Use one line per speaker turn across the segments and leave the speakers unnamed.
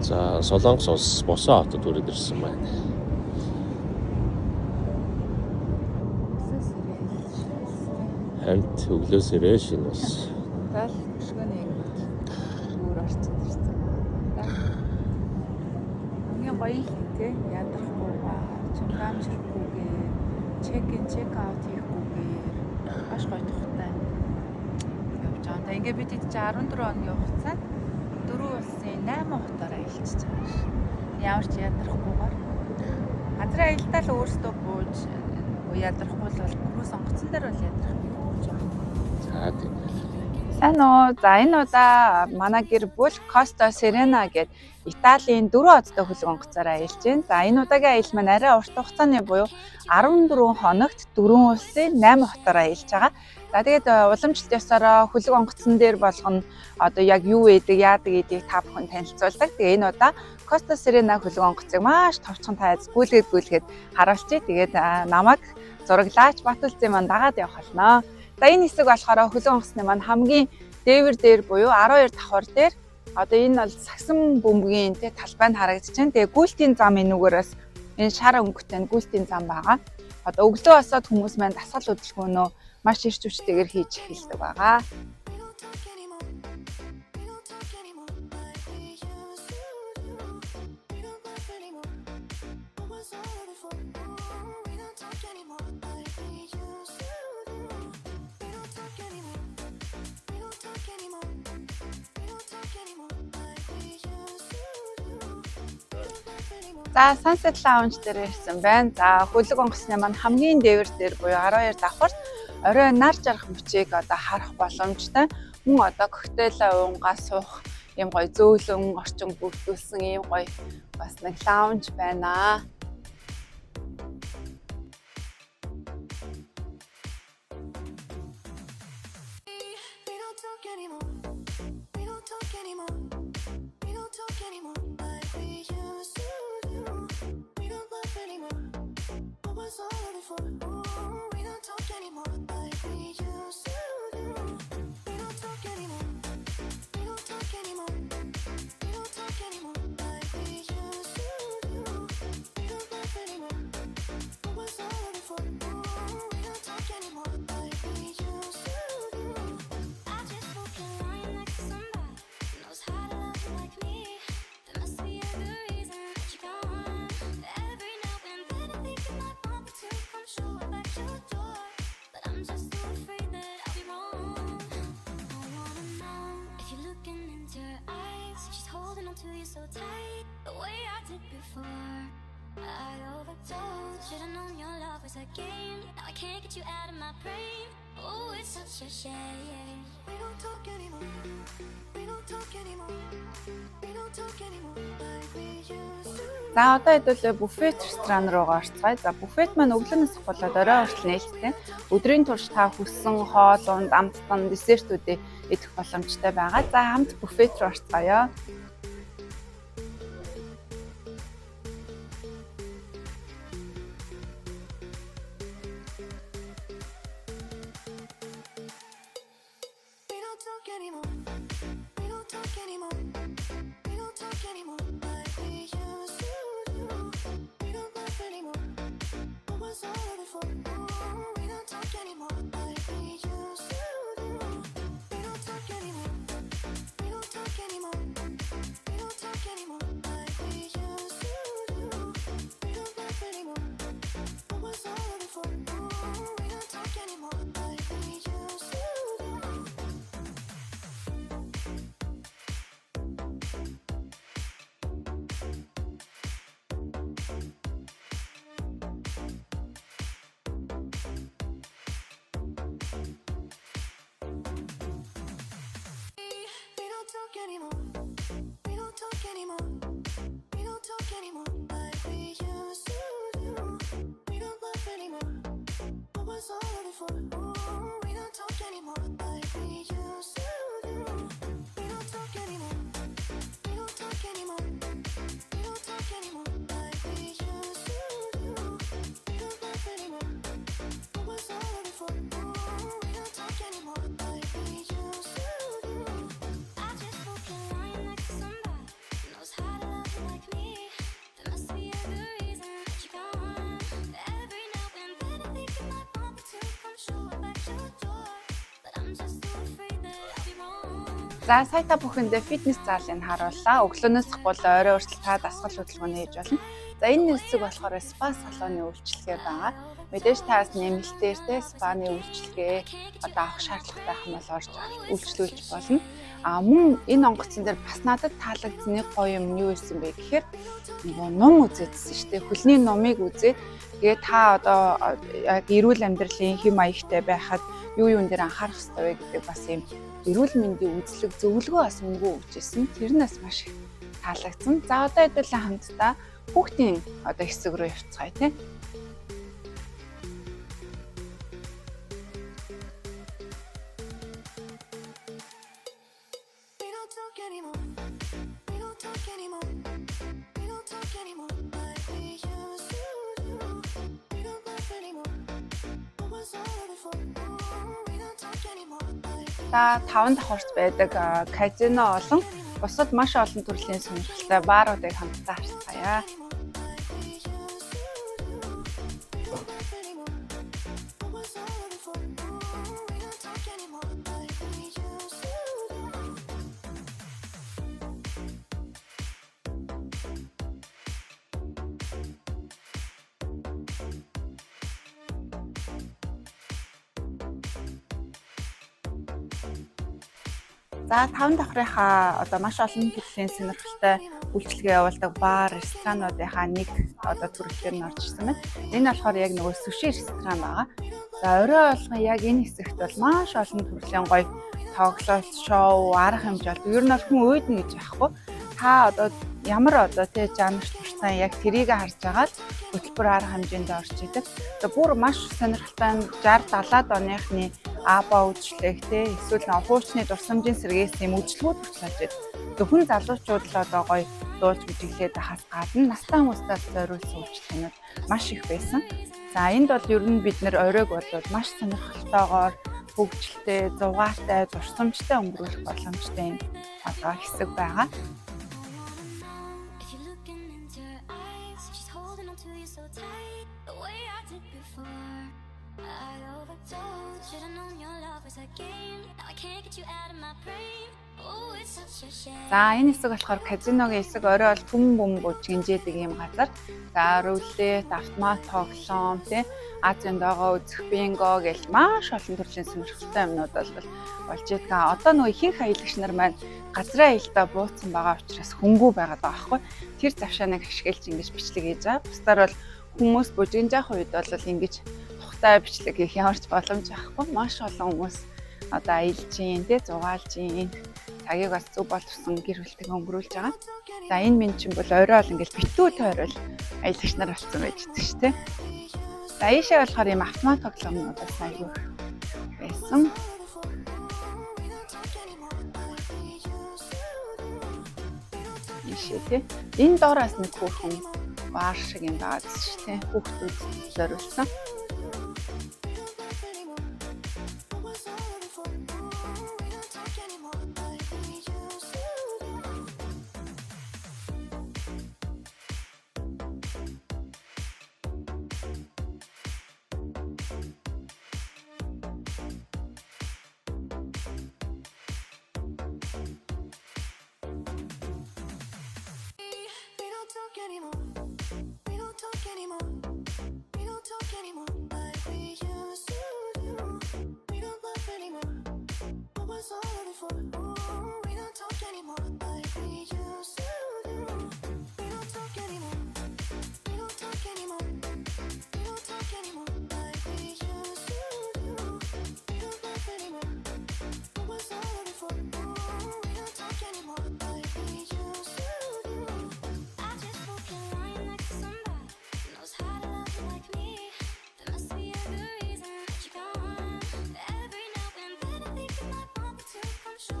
За Солонгос улс Босон хотод хүрээд ирсэн байна. Хамт өглөөсөө шинэ ус.
Тал өшгөний өөр орчод ирсэн. Хамгийн гоё тий ядрахгүй чангаамжрахгүйгээр чек аут хийхгүйгээр маш гоё тухтай явж байгаа. Ингээ бид 14 хоногийн хугацаанд 4 улсын 8 хотоор аялчихж байгаа ш. Ямар ч ядрахгүйгээр газрын аялалтаа л өөрсдөө бууж ядрахгүй бол крүү сонгоцсон дээр бол ядрах гэж бууж байгаа.
За тийм.
Сайн уу. За энэ удаа манай гэр бүл Коста Серена гээд Италийн 4 одтой хөлөг онгоцоор аялж байна. За энэ удаагийн аялал маань арай урт хугацааны буюу 14 хоногт 4 улсын 8 хотоор аялж байгаа. За тэгээд уламжлалт ёсороо хөлөг онгоцон дээр болгоно одоо яг юу байдаг, яадаг гэдгийг та бүхэн танилцуулдаг. Тэгээ энэ удаа Коста Серена хөлөг онгоцыг маш товчхон тайз гүйлгээд харуулчих. Тэгээд намайг зураглаач Батулцын маань дагаад явах болно. За энэ хэсэг болохоор хөлөг онгоцны маань хамгийн дээвэр дээр буюу 12 давхар дээр одоо энэ бол сагсан бөмбөгийн талбай нь харагдаж байна. Тэгээ гүйлтийн зам энүүгээрээс энэ шар өнгөтэй гүйлтийн зам байгаа. Одоо өглөө босоод хүмүүс маань дасгал хөдөлгөөнөө маш ирч хүчтэйгээр хийж эхэлдэг байгаа. За Sunset Lounge дээр ирсэн байна. За хөлөг онгоцны маань хамгийн дээвэр дээр буюу 12 давхарт орой нар жарах мөчийг одоо харах боломжтой. Мөн одоо коктейл уунгаас суух юм гоё зөөлөн орчин бүрдүүлсэн юм гоё бас нэг лаунж байна.
To you so tight, the way I did before. I overdosed. Should've known your love was a game. Now I can't get you out of my brain. Oh, it's such a shame. We don't talk anymore. We don't talk anymore. We don't talk anymore like we used to.
За одоо хэдүүлээ буфет ресторан руугаа орцгаая. За буфет маань өглөөнөөс болоод орой хүртэл нээлттэй. Өдрийн турш та хүссэн хоол, унд, амттан, десертүүдээ идэх боломжтой байгаа. За хамт буфет руу орцгаая. За сая та бүхэндээ фитнес заалыг харууллаа. Өглөөнөөс бол орой хүртэл та дасгал хөдөлгөөний хийж болно. За энэ хэсэг болохоор спа салоны үйлчилгээ байгаа. Мэдээж таас нэмэлтээртэй спаны үйлчилгээ одоо авах шаардлагатай юм бол орж үйлчлүүлж болно. Мөн энэ онгоцон дээр бас надад таалагдсан нэг гоё юм юу байсан бэ гэхээр ном үзээдсэн шүү дээ. Хөлний номыг үзээд тэгээ та одоо яг эрүүл амьдралын хэм маягтай байхад юу юун дээр анхаарах хэрэгтэй вэ гэдэг бас юм эрүүл мэндийн үзлэг зөвлөгөө бас өнгөө өгчээсэн. Тэр нь бас маш их таалагдсан. За одоо хэдүүлээ хамтдаа хүүхдийн одоо хэсэг рүү явцгаая тийм. За 5 давхарт байдаг казино болон бусад маш олон төрлийн сонирхолтой бааруудыг хамтдаа харцгаая. За 5 давхрынхаа одоо маш олон төрлийн сонирхолтой үйлчилгээ явуулдаг баар, ресторануудынхаа нэг одоо төрөлтөр нь орж ирсэн байна. Энэ болохоор яг нөгөө суши ресторан байгаа. За орой болгон яг энэ хэсэгт бол маш олон төрлийн гоё тоглолт, шоу, арга хэмжээ бол ер нь хүн өөднө гэж байхгүй. Та одоо ямар одоо тий жанрт турсан яг тэрийг харж агаад хөтөлбөр арга хэмжээнд орж идэг. Тэгээ бүр маш сонирхолтой 60 70-аад оныхны АБА үйлчлэг тий эсвэл хуучны дурсамжийн сэргээс юм үйлчлэгүүд хүртэл ажид. Зөвхөн залуучууд л одоо гоё дуулж бүжиглээд хас гадна настай хүмүүстээ зориулсан үйлчлэгнүүд маш их байсан. За энд бол ер нь бид нэр оройг бол маш сонирхолтойгоор хөгжилтэй, зугаатай, дурсамжтай өнгөрүүлэх боломжтой юм одоо хэсэг байгаа. За энэ хэсэг болохоор казиногийн хэсэг орой бол түн бөмбөж гинжээдэг юм газар. За рулет, автомат тоглоом, тий Азийн дагуу үзэх бинго гэл маш олон төрлийн сонирхолтой юмнууд болж байгаа. Одоо нөгөө ихэнх аялагч нар маань газрын аялалтаа бууцсан байгаа учраас хөнгүү байгаад байгаа байхгүй. Тэр завшааныг ашиглаж ингэж бичлэг хийж байгаа. Бусдаар бол хүмүүс бүжигэн заах үед бол ингэж тухтай бичлэг хийх ямарч боломж байхгүй. Маш олон хүмүүс одоо аялж ийн, тий зугаалж ийн. Цагийг бас зөв боловсон гэр бүлтэйг өнгөрүүлж байгаа. За энэ минь чинь бол орой ол ингээл битүү тойрол аялагч нар болсон байж дээ шүү, тий. За ийшээ болохоор юм автомат тоглоомнууд бас аягүй байсан. Ийшээ тий. Энэ доораас нэг хүүхэн баар шиг юм байгаа шүү, тий. Хүүхдүүд зориулсан.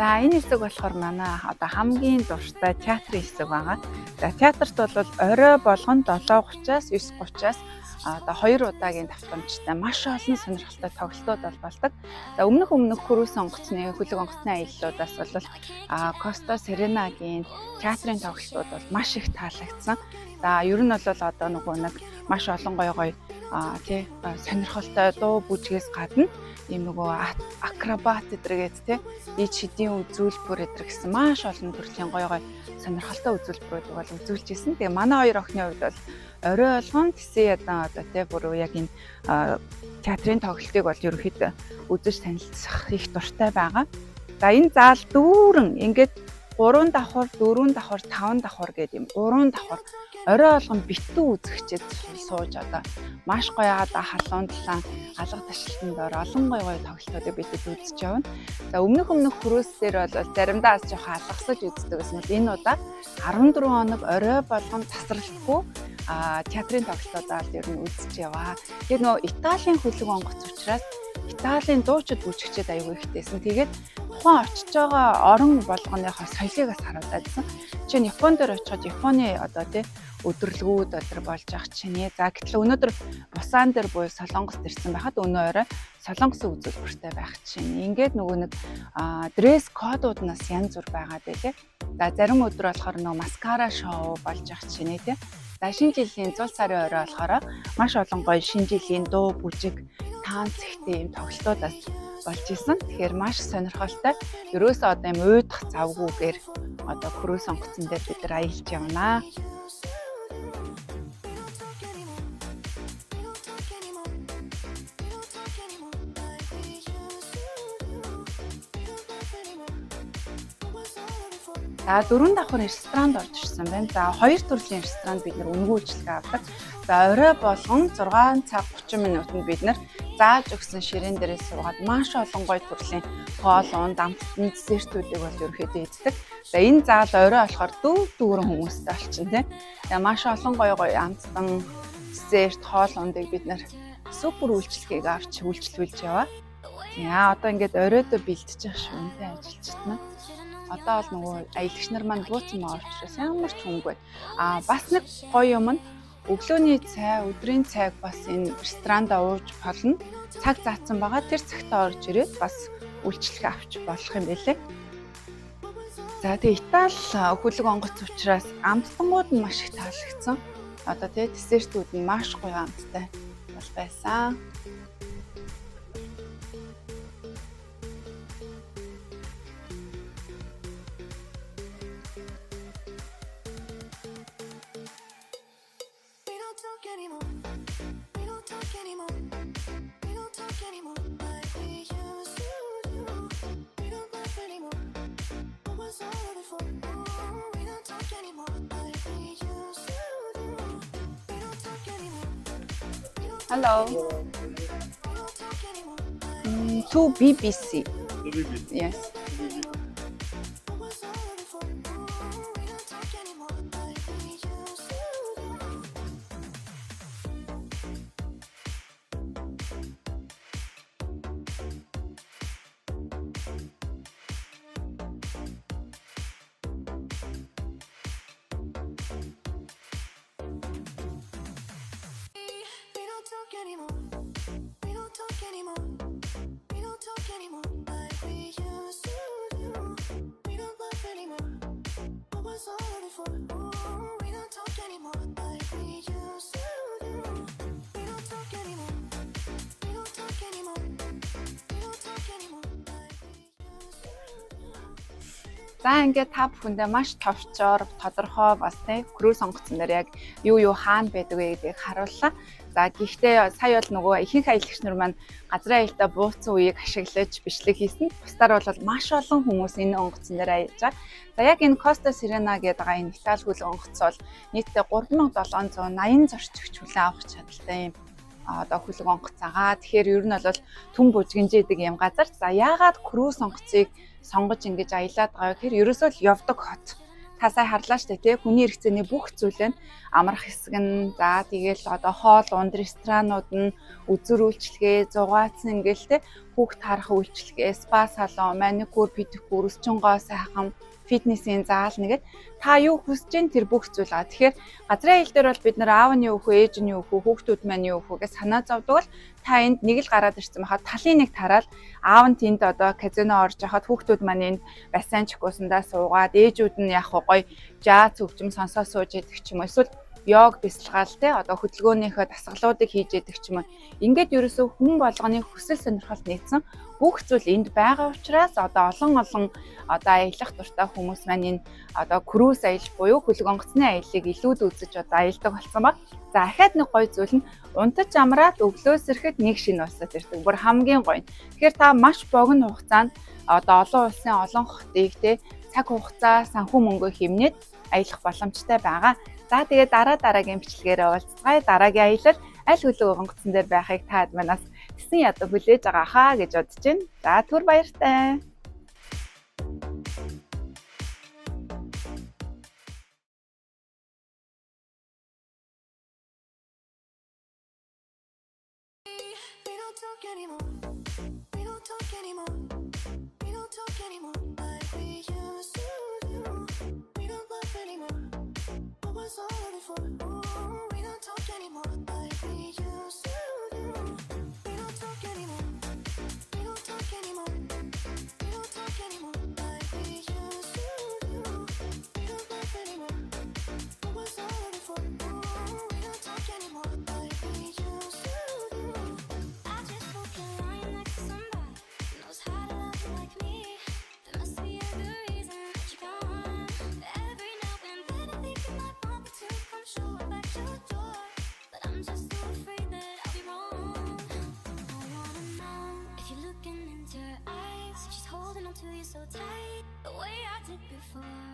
За энэ хэсэг болохоор манай одоо хамгийн дуртай театрын хэсэг байгаа. За театрт бол орой болгон 7:30-аас 9:30-аас одоо 2 удаагийн давтамжтай маш олон сонирхолтой тоглолтууд болдог. За өмнөх хөрөөс онгоцны хөлөг онгоцны аяллуудаас бол Коста Серенагийн театрын тоглолтууд бол маш их таалагдсан. За ер нь бол одоо нөгөө нэг маш олон гоё тий сонирхолтой дуу бүжгээс гадна ийм нөгөө акробат эдрэгээд тий ид шидийн үзүүлбэр эдэр гэсэн маш олон төрлийн гоё сонирхолтой үзүүлбэрүүд бол үзүүлж исэн. Тэгээ манай хоёр охины хувьд бол орой болгон тэсээ ядан одоо тий бүр яг энэ театрын тоглолтыг бол ерөөхдөө үзэж танилцах их дуртай байгаа. За энэ заал дүүрэн ингээд 3 давхар, 4 давхар, 5 давхар гэдэг юм 3 давхар орой болгон битүү үзэгчэд сууж одоо маш гоё халуун талаан алга ташлтанд олон гоё тоглолтуудыг бид үзэж явна. За өмнөх крүүс дээр бол заримдаа аз жоохон алгасаж үздэг гэсэн нь энэ удаа 14 хоног орой болгон тасралтгүй театрын тоглолтуудаа ер нь үзэж яваа. Тэгээд нөгөө Италийн хөлөг онгоц учраас Италийн дуучид бүжигчид аягүй ихтэйсэн. Тэгээд тухайн очиж байгаа орон болгоныхоо соёлыг бас харуулсан. Жишээ нь Японд дээр очиход Японы одоо тий өдөрлгүүд өдр болж байгаа чинь. За гэтэл өнөөдөр Бусан дээр буюу Солонгост ирсэн байхад өнөө орой Солонгосын үзүүлбэртэй байх чинь. Ингээд нөгөө нэг дресс кодууднаас янз бүр байгаад байлээ. За зарим өдөр болохоор нөгөө маскара шоу болж байгаа чинь тий. За шинэ жилийн 100 сарын орой болохоор маш олон гоё шинэ жилийн дуу бүжиг таанц ихтэй юм тоглолтуудаас болж исэн. Тэгэхээр маш сонирхолтой. Ерөөсөө одоо юм уйдах завгүйгээр одоо крүүс онгоцон дээр бид нар аялж явнаа. За 4 давхар ресторанд орж ирсэн байна. За 2 төрлийн ресторанд бид нар үнэгүй үйлчлэгээ авдаг. За орой болгон 6 цаг 30 минутанд бид нар зааж өгсөн ширээн дээрээ суугаад маш олон гоё төрлийн хоол унд амтны десертүүдийг бол ерөөхдөө иддэг. За энэ заал орой болохоор дүүрэн хүмүүстэй болчихно тийм. Тэгээ маш олон гоё амтсан десерт хоол ундыг бид нар супер үйлчлэгийг авч үйлчлүүлж яваа. Яа одоо ингээд оройдоо бэлтэж байгаа шүү үнтэй ажилчид маань. Одоо бол нөгөө аялагч нар маань бууцсан маа учраас ямар ч хүнгүй. Бас нэг гоё юм нь өглөөний цай, өдрийн цайг бас энэ ресторанда ууж болно. Цаг заасан байгаа. Тэр цагтаа орж ирээд бас үйлчлэгээ авч болох юм байлээ. За тэгээ Итали хөлөг онгоц учраас амттангууд нь маш их таалагдсан. Одоо тэгээ десертүүд нь маш гоё амттай бол байсан. Hello. To BBC. Yes. За ингээд та бүхэндээ маш товчоор тодорхой бас тийм крүүс онгоцон дээр яг юу хаана байдаг вэ гэдгийг харууллаа. За гэхдээ сая бол нөгөө ихэнх аялагч нар маань газрын аялалтаа бууцсан үеийг ашиглаж бичлэг хийсэн. Бусдаар бол маш олон хүмүүс энэ онгоцон дээр аялж байгаа. За яг энэ Коста Сирена гэдэг энэ Итали хөлөг онгоц бол нийтдээ 3780 зорчигч хүлээн авах чадaltaй юм. Одоо хөлөг онгоц байгаа. Тэгэхээр ер нь бол түн бужигнжээдэг юм газар. За яагаад крүүс онгоцыг сонгож ингэж аялаад байгаа гэхээр ерөөсөө л явдаг хот. Та сая харлаа штэ тий хүний хэрэгцээний бүх зүйл нь амрах хэсэг нь за тэгэл одоо хоол унд ресторанууд нь үзүр үйлчлэгээ зугаацсан ингээл тий хүүхд харах үйлчлэгээ спа салон маникюр педикюр өсчөнгөө сайхан фитнесийн заал нэгэд та юу хүсэж гэн тэр бүх зүйл байгаа. Тэгэхээр газрын аялал дээр бол бид нар аав нь юу хөө, ээж нь юу хөө, хүүхдүүд маань юу хөөгээ санаа зовдөг л та энд нэг л гараад ирсэн байхад талын нэг тараад аав нь тэнд одоо казино орж яхад хүүхдүүд маань энд бассейн чекусандаа суугаад ээжүүд нь яг гоё жаз хөгжим сонсоо сууж идэх ч юм уу. Эсвэл йог бясалгаал те одоо хөдөлгөөнийхөө дасгалуудыг хийж яадаг ч юм уу. Ингээд ерөөсөө хүн болгоны хүсэл сонирхолд нийцсэн бүх зүйл энд байгаа учраас одоо олон одоо аялах дуртай хүмүүс маань энэ одоо круиз аялал буюу хөлөг онгоцны аяллыг илүүд үзэж одоо аялдаг болсон баг. За ахаад нэг гоё зүйл нь унтаж амраад өглөөс ирэхэд нэг шинэ улсад ирдэг. Бүр хамгийн гоё. Тэгэхээр та маш богино хугацаанд одоо олон улсын олон хотыг те цаг хугацаа санхүү мөнгөө хэмнээд аялах боломжтой байгаа. За тэгээд дараагийн бичлэгээр уулзцгаая. Дараагийн аялал аль хөлөг онгоцон дээр байхыг таад манаас тесэн ядуу хүлээж байгаа хаа гэж бодож байна. За түр баяртай.
We don't talk anymore. We don't talk anymore. We don't talk anymore like we used to do. We don't laugh anymore. What was all of it for? Ooh, we don't talk anymore like we used to do. We don't talk anymore. We don't talk anymore. We don't talk anymore like we used to do. We don't laugh anymore. What was all of it for? Ooh, we don't talk anymore like we used to do. I just hope you're lying next to somebody who knows how to love you like me. There must be a good reason that you're gone. Every now and then I think you might want me to come show up at your door, but I'm just so afraid that I'll be wrong. I wanna know if you're looking into her eyes, if she's holding on to you so tight, the way I did before.